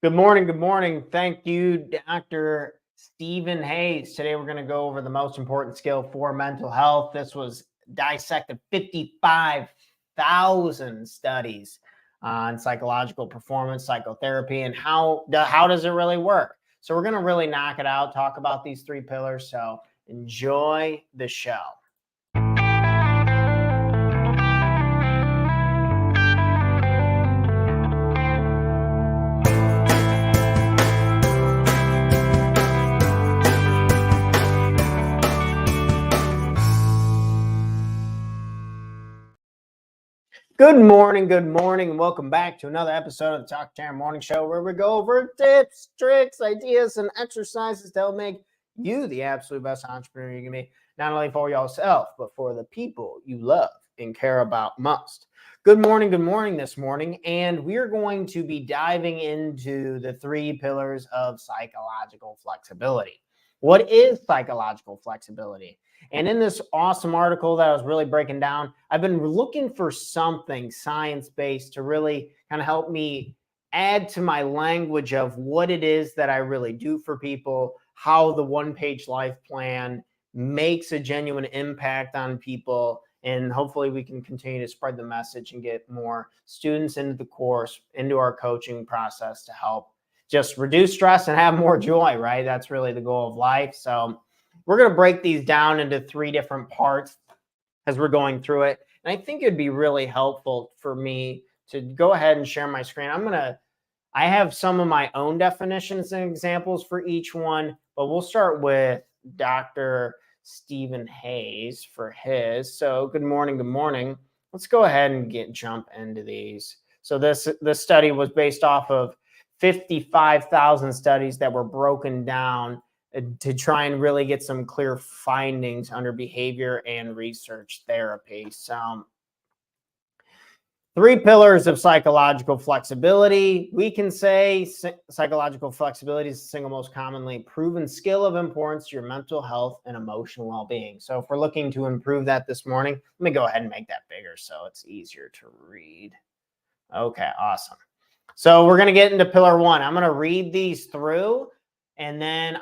Good morning. Good morning. Thank you, Dr. Stephen Hayes. Today we're going to go over the most important skill for mental health. This was dissected 55,000 studies on psychological performance, psychotherapy, and how does it really work? So we're going to really knock it out, talk about these three pillars. So enjoy the show. Good morning, and welcome back to another episode of the Talk Taryn Morning Show, where we go over tips, tricks, ideas, and exercises to help make you the absolute best entrepreneur you can be, not only for yourself, but for the people you love and care about most. Good morning this morning, and we're going to be diving into the three pillars of psychological flexibility. What is psychological flexibility? And in this awesome article that I was really breaking down, I've been looking for something science-based to really kind of help me add to my language of what it is that I really do for people, how the one-page life plan makes a genuine impact on people, and hopefully we can continue to spread the message and get more students into the course, into our coaching process to help just reduce stress and have more joy, right? That's really the goal of life. So we're going to break these down into three different parts as we're going through it. And I think it'd be really helpful for me to go ahead and share my screen. I have some of my own definitions and examples for each one, but we'll start with Dr. Stephen Hayes for his. So good morning. Let's go ahead and jump into these. So this study was based off of 55,000 studies that were broken down to try and really get some clear findings under behavior and research therapy. So, three pillars of psychological flexibility. We can say psychological flexibility is the single most commonly proven skill of importance to your mental health and emotional well-being. So if we're looking to improve that this morning, let me go ahead and make that bigger so it's easier to read. Okay, awesome. So we're going to get into pillar one. I'm going to read these through, and then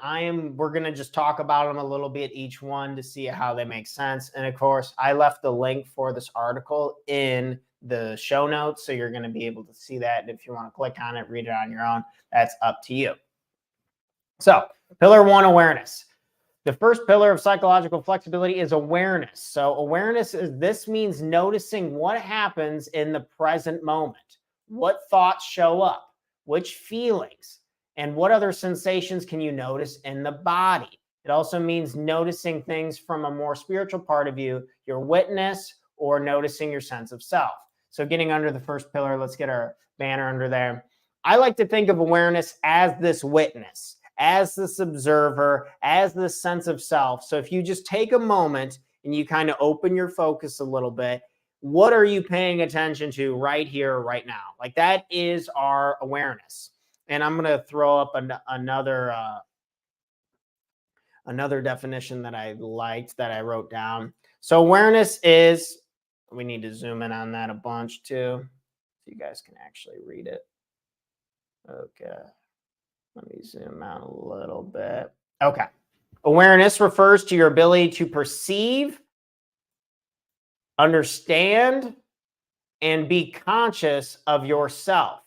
we're going to just talk about them a little bit, each one, to see how they make sense. And of course, I left the link for this article in the show notes, so you're going to be able to see that. And if you want to click on it, read it on your own, that's up to you. So pillar one, awareness. The first pillar of psychological flexibility is awareness. So awareness means noticing what happens in the present moment. What thoughts show up? Which feelings? And what other sensations can you notice in the body? It also means noticing things from a more spiritual part of you, your witness, or noticing your sense of self. So getting under the first pillar, let's get our banner under there. I like to think of awareness as this witness, as this observer, as this sense of self. So if you just take a moment and you kind of open your focus a little bit, what are you paying attention to right here, right now? Like, that is our awareness. And I'm going to throw up another definition that I liked that I wrote down. So awareness is, we need to zoom in on that a bunch too, so you guys can actually read it. Okay. Let me zoom out a little bit. Okay. Awareness refers to your ability to perceive, understand, and be conscious of yourself,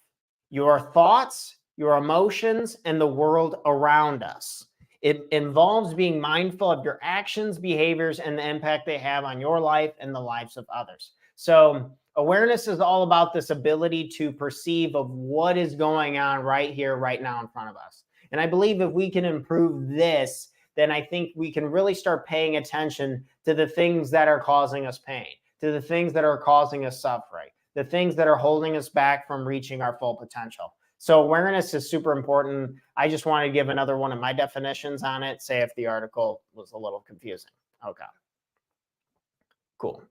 your thoughts, your emotions, and the world around us. It involves being mindful of your actions, behaviors, and the impact they have on your life and the lives of others. So awareness is all about this ability to perceive of what is going on right here, right now in front of us. And I believe if we can improve this, then I think we can really start paying attention to the things that are causing us pain, to the things that are causing us suffering, the things that are holding us back from reaching our full potential. So awareness is super important. I just want to give another one of my definitions on it, say if the article was a little confusing. Okay, cool.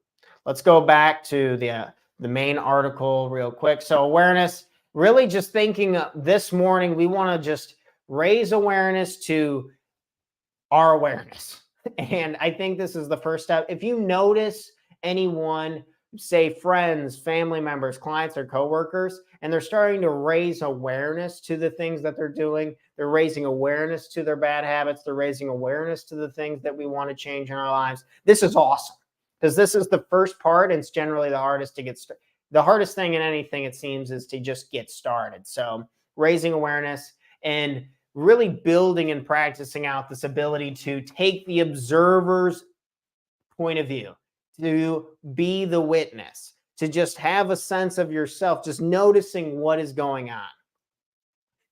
Let's go back to the main article real quick. So awareness, really just thinking this morning, we want to just raise awareness to our awareness. And I think this is the first step. If you notice anyone, say friends, family members, clients, or coworkers, and they're starting to raise awareness to the things that they're doing. They're raising awareness to their bad habits. They're raising awareness to the things that we want to change in our lives. This is awesome because this is the first part, and it's generally the hardest to get started. The hardest thing in anything, it seems, is to just get started. So raising awareness and really building and practicing out this ability to take the observer's point of view, to be the witness, to just have a sense of yourself, just noticing what is going on.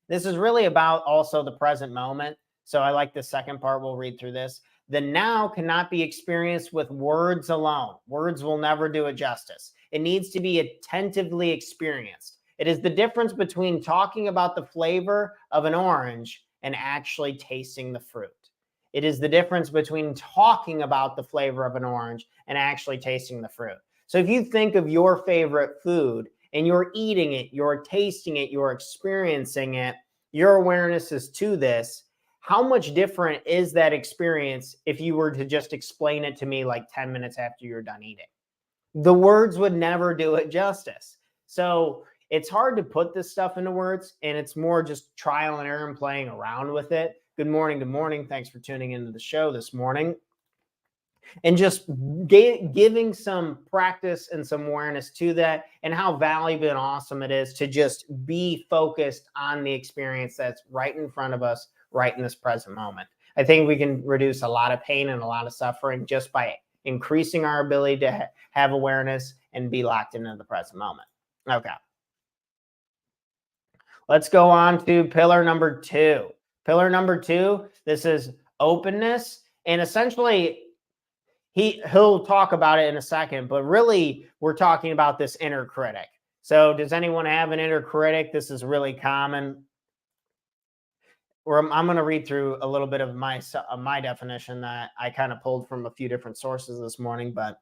This is really about also the present moment. So I like the second part. We'll read through this. The now cannot be experienced with words alone. Words will never do it justice. It needs to be attentively experienced. It is the difference between talking about the flavor of an orange and actually tasting the fruit. It is the difference between talking about the flavor of an orange and actually tasting the fruit. So if you think of your favorite food and you're eating it, you're tasting it, you're experiencing it, your awareness is to this, how much different is that experience if you were to just explain it to me like 10 minutes after you're done eating? The words would never do it justice. So it's hard to put this stuff into words, and it's more just trial and error and playing around with it. Good morning. Good morning. Thanks for tuning into the show this morning. And just giving some practice and some awareness to that, and how valuable and awesome it is to just be focused on the experience that's right in front of us, right in this present moment. I think we can reduce a lot of pain and a lot of suffering just by increasing our ability to have awareness and be locked into the present moment. Okay. Let's go on to pillar number 2. Pillar number 2, this is openness. And essentially, he'll talk about it in a second, but really we're talking about this inner critic. So does anyone have an inner critic? This is really common. I'm going to read through a little bit of my definition that I kind of pulled from a few different sources this morning. But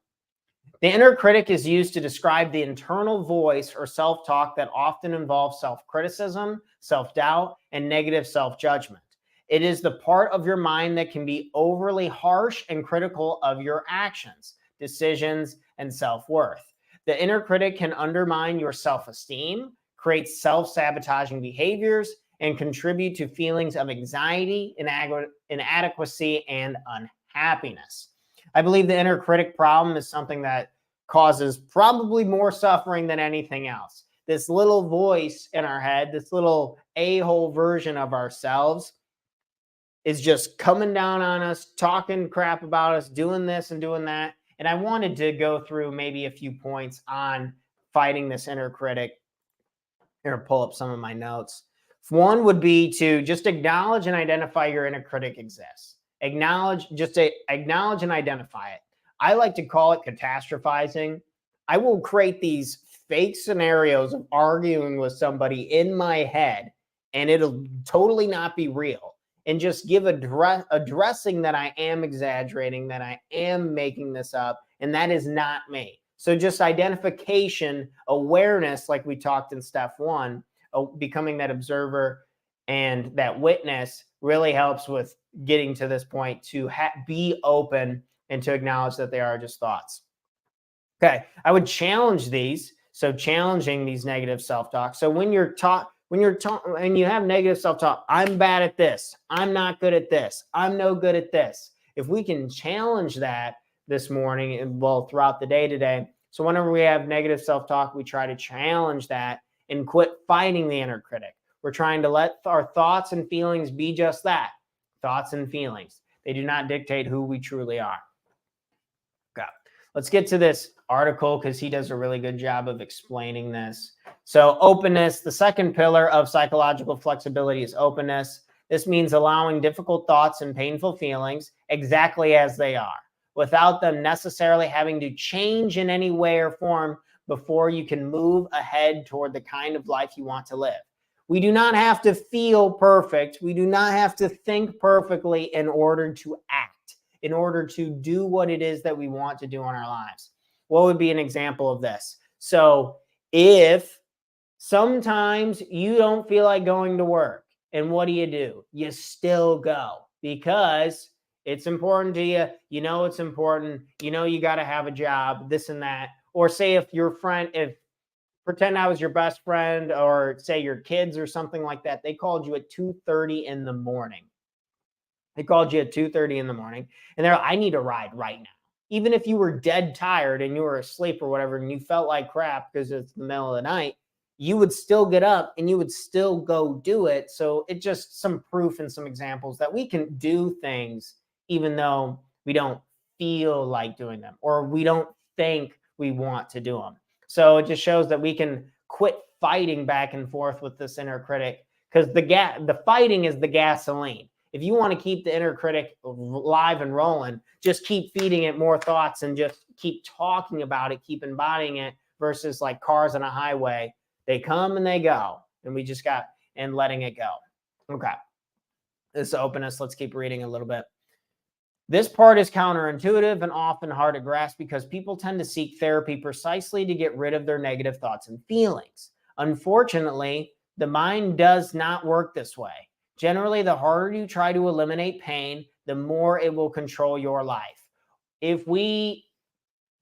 the inner critic is used to describe the internal voice or self-talk that often involves self-criticism, self-doubt, and negative self-judgment. It is the part of your mind that can be overly harsh and critical of your actions, decisions, and self-worth. The inner critic can undermine your self-esteem, create self-sabotaging behaviors, and contribute to feelings of anxiety, inadequacy, and unhappiness. I believe the inner critic problem is something that causes probably more suffering than anything else. This little voice in our head, this little a-hole version of ourselves, is just coming down on us, talking crap about us, doing this and doing that. And I wanted to go through maybe a few points on fighting this inner critic. Here, pull up some of my notes. One would be to just acknowledge and identify your inner critic exists. Acknowledge and identify it. I like to call it catastrophizing. I will create these fake scenarios of arguing with somebody in my head, and it'll totally not be real. And just give addressing that I am exaggerating, that I am making this up, and that is not me. So just identification, awareness, like we talked in step 1, becoming that observer and that witness really helps with getting to this point to be open and to acknowledge that they are just thoughts. Okay, I would challenge these. So challenging these negative self-talk. So when you have negative self-talk, I'm bad at this, I'm not good at this, I'm no good at this. If we can challenge that this morning and throughout the day today. So whenever we have negative self-talk, we try to challenge that and quit fighting the inner critic. We're trying to let our thoughts and feelings be just that, thoughts and feelings. They do not dictate who we truly are. Okay, let's get to this article because he does a really good job of explaining this. So openness, the second pillar of psychological flexibility is openness. This means allowing difficult thoughts and painful feelings exactly as they are, without them necessarily having to change in any way or form before you can move ahead toward the kind of life you want to live. We do not have to feel perfect. We do not have to think perfectly in order to act, in order to do what it is that we want to do in our lives. What would be an example of this? So if sometimes you don't feel like going to work, and what do? You still go because it's important to you. You know it's important. You know you got to have a job, this and that. Or say if pretend I was your best friend, or say your kids or something like that. They called you at 2:30 in the morning. They called you at 2:30 in the morning, and they're like, I need a ride right now. Even if you were dead tired and you were asleep or whatever, and you felt like crap because it's the middle of the night, you would still get up and you would still go do it. So it's just some proof and some examples that we can do things even though we don't feel like doing them, or we don't think we want to do them. So it just shows that we can quit fighting back and forth with this inner critic, because the fighting is the gasoline. If you want to keep the inner critic live and rolling, just keep feeding it more thoughts and just keep talking about it, keep embodying it, versus like cars on a highway. They come and they go, and we just got and letting it go. Okay. This openness, let's keep reading a little bit. This part is counterintuitive and often hard to grasp because people tend to seek therapy precisely to get rid of their negative thoughts and feelings. Unfortunately, the mind does not work this way. Generally, the harder you try to eliminate pain, the more it will control your life. The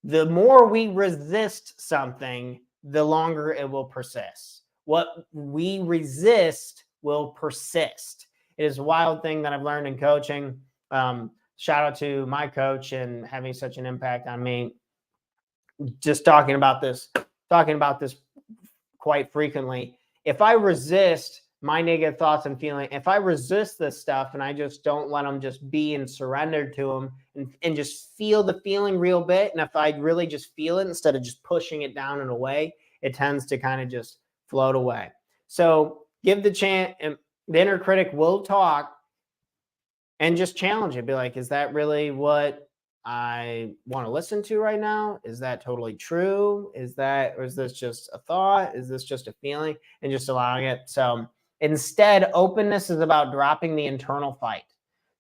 more we resist something, the longer it will persist. What we resist will persist. It is a wild thing that I've learned in coaching. Shout out to my coach and having such an impact on me. Just talking about this quite frequently. If I resist my negative thoughts and feeling, if I resist this stuff and I just don't let them just be and surrender to them and just feel the feeling real bit, and if I really just feel it instead of just pushing it down and away, it tends to kind of just float away. So give the chance, and the inner critic will talk, and just challenge it. Be like, is that really what I want to listen to right now? Is that totally true? Or is this just a thought? Is this just a feeling? And just allowing it. So instead, openness is about dropping the internal fight.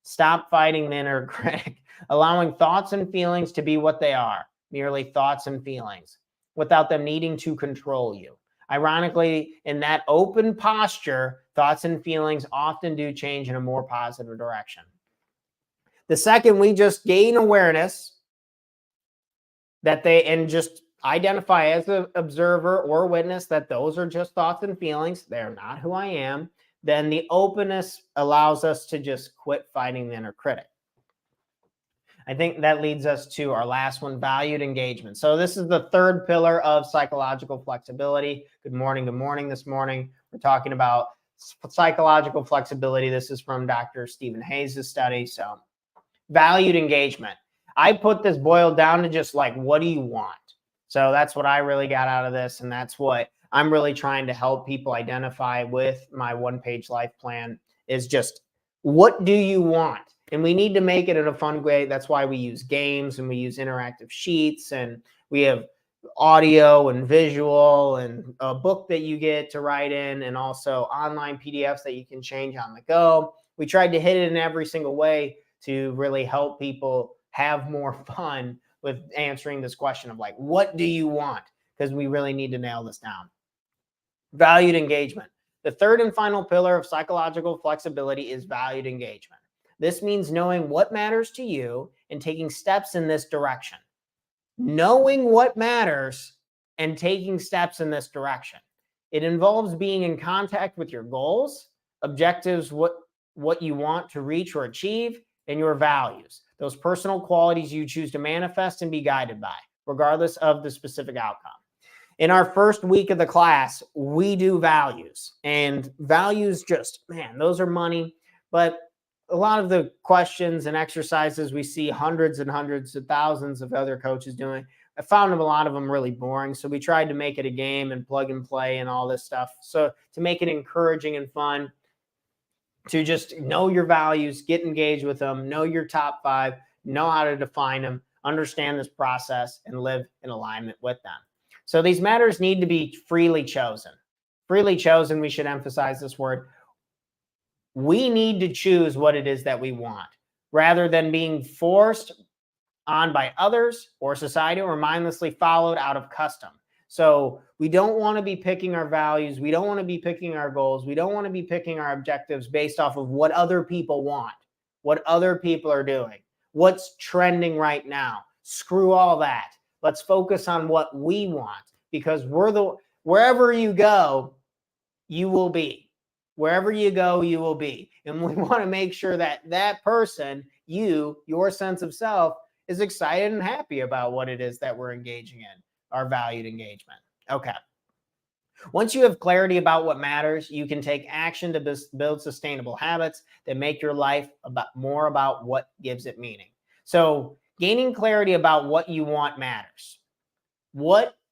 Stop fighting the inner critic, allowing thoughts and feelings to be what they are, merely thoughts and feelings, without them needing to control you. Ironically, in that open posture, thoughts and feelings often do change in a more positive direction. The second we just gain awareness and just identify as an observer or witness that those are just thoughts and feelings, they're not who I am, then the openness allows us to just quit fighting the inner critic. I think that leads us to our last one, valued engagement. So this is the third pillar of psychological flexibility. Good morning. This morning, we're talking about psychological flexibility. This is from Dr. Stephen Hayes' study. So valued engagement. I put this boiled down to just like, what do you want? So that's what I really got out of this. And that's what I'm really trying to help people identify with my one-page life plan, is just, what do you want? And we need to make it in a fun way. That's why we use games and we use interactive sheets, and we have audio and visual and a book that you get to write in, and also online PDFs that you can change on the go. We tried to hit it in every single way to really help people have more fun with answering this question of like, what do you want? Because we really need to nail this down. Valued engagement. The third and final pillar of psychological flexibility is valued engagement. This means knowing what matters to you and taking steps in this direction. Knowing what matters and taking steps in this direction. It involves being in contact with your goals, objectives, what you want to reach or achieve, and your values. Those personal qualities you choose to manifest and be guided by, regardless of the specific outcome. In our first week of the class, we do values, and values just, man, those are money. But a lot of the questions and exercises we see hundreds and hundreds of thousands of other coaches doing, I found a lot of them really boring. So we tried to make it a game and plug and play and all this stuff. So to make it encouraging and fun, to just know your values, get engaged with them, know your top 5, know how to define them, understand this process, and live in alignment with them. So these matters need to be freely chosen. Freely chosen, we should emphasize this word. We need to choose what it is that we want, rather than being forced on by others or society, or mindlessly followed out of custom. So we don't want to be picking our values. We don't want to be picking our goals. We don't want to be picking our objectives based off of what other people want, what other people are doing, what's trending right now. Screw all that. Let's focus on what we want, because wherever you go, you will be. Wherever you go, you will be. And we want to make sure that that person, your sense of self, is excited and happy about what it is that we're engaging in, our valued engagement. Okay. Once you have clarity about what matters, you can take action to build sustainable habits that make your life more about what gives it meaning. So gaining clarity about what you want matters.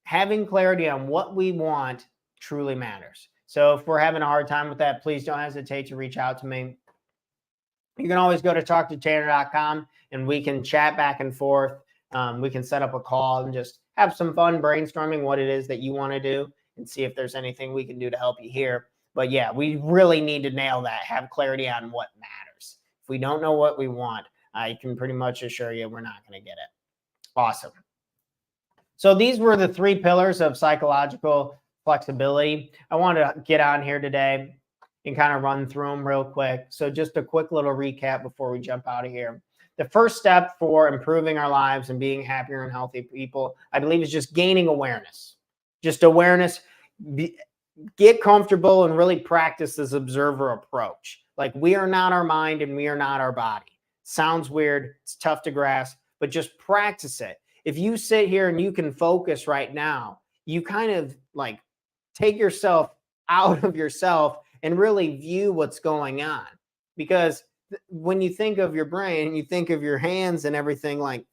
Having clarity on what we want truly matters. So if we're having a hard time with that, please don't hesitate to reach out to me. You can always go to talktotanner.com and we can chat back and forth. We can set up a call and just have some fun brainstorming what it is that you want to do and see if there's anything we can do to help you here. But yeah, we really need to nail that, have clarity on what matters. If we don't know what we want, I can pretty much assure you we're not going to get it. Awesome. So these were the 3 pillars of psychological flexibility. I wanted to get on here today and kind of run through them real quick. So just a quick little recap before we jump out of here. The first step for improving our lives and being happier and healthy people, I believe, is just gaining awareness. Just awareness. Get comfortable and really practice this observer approach. Like, we are not our mind and we are not our body. Sounds weird. It's tough to grasp, but just practice it. If you sit here and you can focus right now, you kind of like take yourself out of yourself and really view what's going on. Because when you think of your brain, you think of your hands and everything, like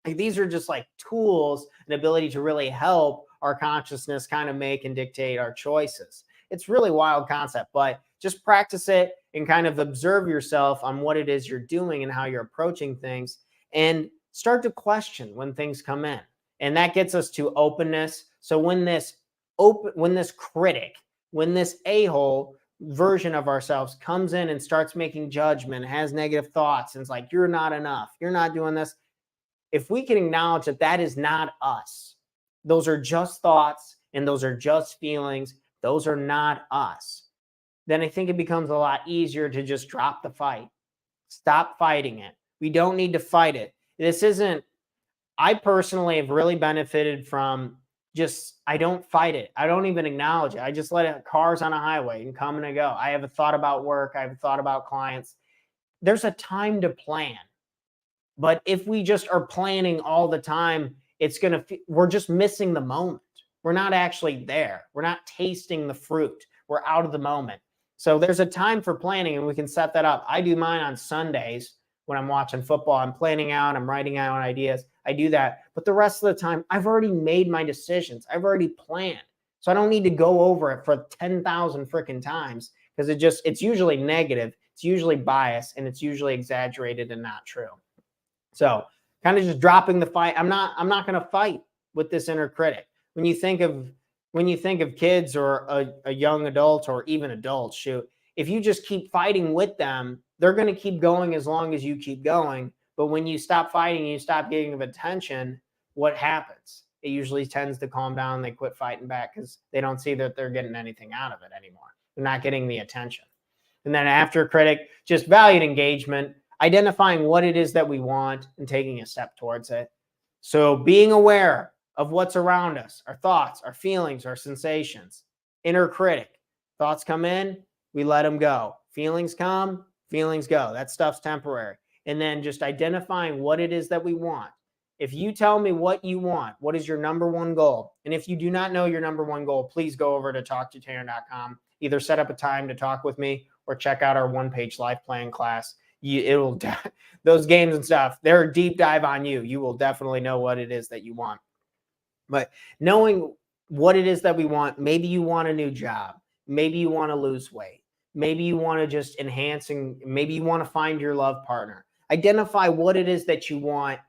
these are just like tools and ability to really help our consciousness kind of make and dictate our choices. It's really wild concept, but just practice it and kind of observe yourself on what it is you're doing and how you're approaching things, and start to question when things come in. And that gets us to openness. So when this critic, when this a-hole version of ourselves comes in and starts making judgment, has negative thoughts, and it's like, you're not enough, you're not doing this. If we can acknowledge that that is not us, those are just thoughts and those are just feelings, those are not us, then I think it becomes a lot easier to just drop the fight. Stop fighting it. We don't need to fight it. I personally have really benefited from I don't fight it. I don't even acknowledge it. I just let it, cars on a highway and come and go. I have a thought about work. I have a thought about clients. There's a time to plan. But if we just are planning all the time, we're just missing the moment. We're not actually there. We're not tasting the fruit. We're out of the moment. So there's a time for planning, and we can set that up. I do mine on Sundays when I'm watching football. I'm planning out, I'm writing out ideas. I do that. But the rest of the time, I've already made my decisions. I've already planned. So I don't need to go over it for 10,000 freaking times, because it's usually negative. It's usually biased, and it's usually exaggerated and not true. So kind of just dropping the fight. I'm not going to fight with this inner critic. When you think of kids or a young adult or even adults, if you just keep fighting with them, they're going to keep going as long as you keep going. But when you stop fighting and you stop giving them attention, what happens? It usually tends to calm down. They quit fighting back because they don't see that they're getting anything out of it anymore. They're not getting the attention. And then after critic, just valued engagement, identifying what it is that we want and taking a step towards it. So being aware of what's around us, our thoughts, our feelings, our sensations. Inner critic. Thoughts come in, we let them go. Feelings come, feelings go. That stuff's temporary. And then just identifying what it is that we want. If you tell me what you want, what is your number one goal? And if you do not know your number one goal, please go over to talktotanner.com. Either set up a time to talk with me or check out our one-page life plan class. Those games and stuff, they're a deep dive on you. You will definitely know what it is that you want. But knowing what it is that we want, maybe you want a new job. Maybe you want to lose weight. Maybe you want to just maybe you want to find your love partner. Identify what it is that you want.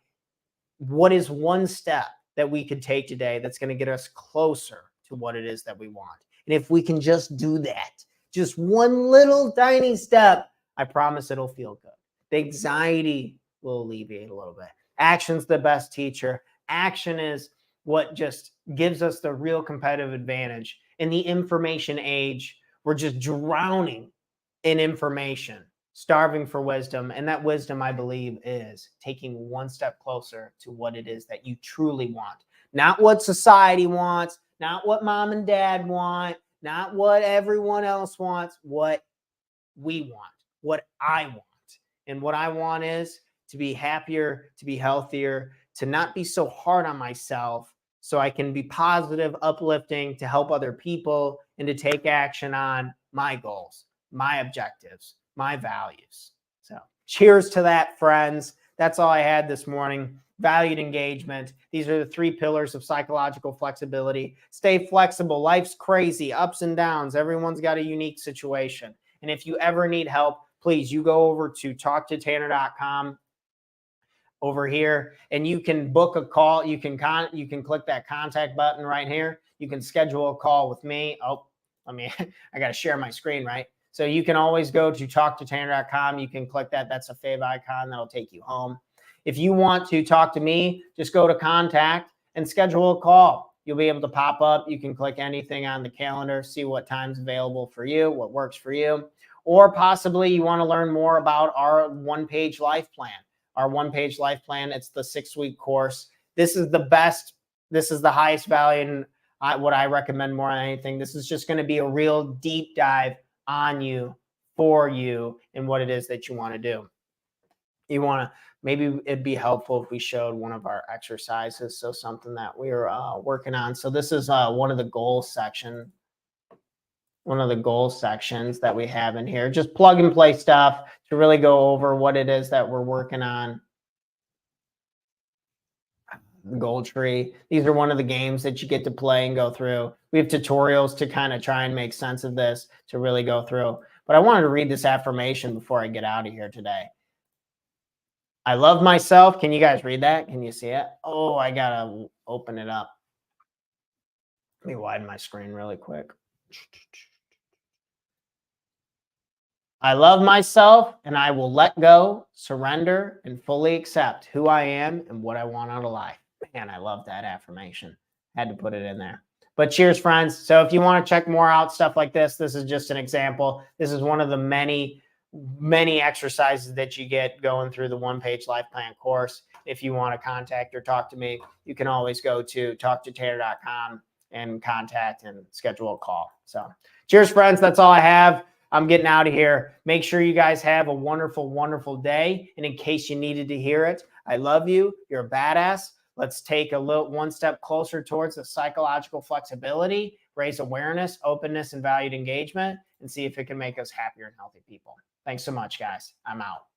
What is one step that we could take today that's going to get us closer to what it is that we want? And if we can just do that, just one little tiny step, I promise it'll feel good. The anxiety will alleviate a little bit. Action's the best teacher. Action is what just gives us the real competitive advantage. In the information age, we're just drowning in information, starving for wisdom. And that wisdom, I believe, is taking one step closer to what it is that you truly want. Not what society wants, not what mom and dad want, not what everyone else wants, what we want, what I want. And what I want is to be happier, to be healthier, to not be so hard on myself so I can be positive, uplifting, to help other people, and to take action on my goals, my objectives, my values. So cheers to that, friends. That's all I had this morning. Valued engagement. These are the 3 pillars of psychological flexibility. Stay flexible. Life's crazy, ups and downs. Everyone's got a unique situation. And if you ever need help, please, you go over to talktotanner.com over here, and you can book a call. You can click that contact button right here. You can schedule a call with me. Oh, I got to share my screen, right? So you can always go to talktotanner.com. You can click that. That's a fave icon. That'll take you home. If you want to talk to me, just go to contact and schedule a call. You'll be able to pop up. You can click anything on the calendar, see what time's available for you, what works for you. Or possibly you want to learn more about our one-page life plan. Our one-page life plan, it's the 6-week course. This is the best. This is the highest value, and what I recommend more than anything. This is just going to be a real deep dive on you, for you, and what it is that you want to do. You want to, maybe it'd be helpful if we showed one of our exercises. So something that we're working on. So this is one of the goals sections that we have in here. Just plug and play stuff to really go over what it is that we're working on. The goal tree. These are one of the games that you get to play and go through. We have tutorials to kind of try and make sense of this, to really go through. But I wanted to read this affirmation before I get out of here today. I love myself. Can you guys read that? Can you see it? Oh, I got to open it up. Let me widen my screen really quick. I love myself, and I will let go, surrender, and fully accept who I am and what I want out of life. Man, I love that affirmation. Had to put it in there. But cheers, friends. So if you want to check more out, stuff like this is just an example. This is one of the many exercises that you get going through the one-page life plan course. If you want to contact or talk to me, you can always go to talktotanner.com and contact and schedule a call. So cheers, friends. That's all I have. I'm getting out of here. Make sure you guys have a wonderful, wonderful day. And in case you needed to hear it, I love you. You're a badass. Let's take one step closer towards the psychological flexibility, raise awareness, openness, and valued engagement, and see if it can make us happier and healthy people. Thanks so much, guys. I'm out.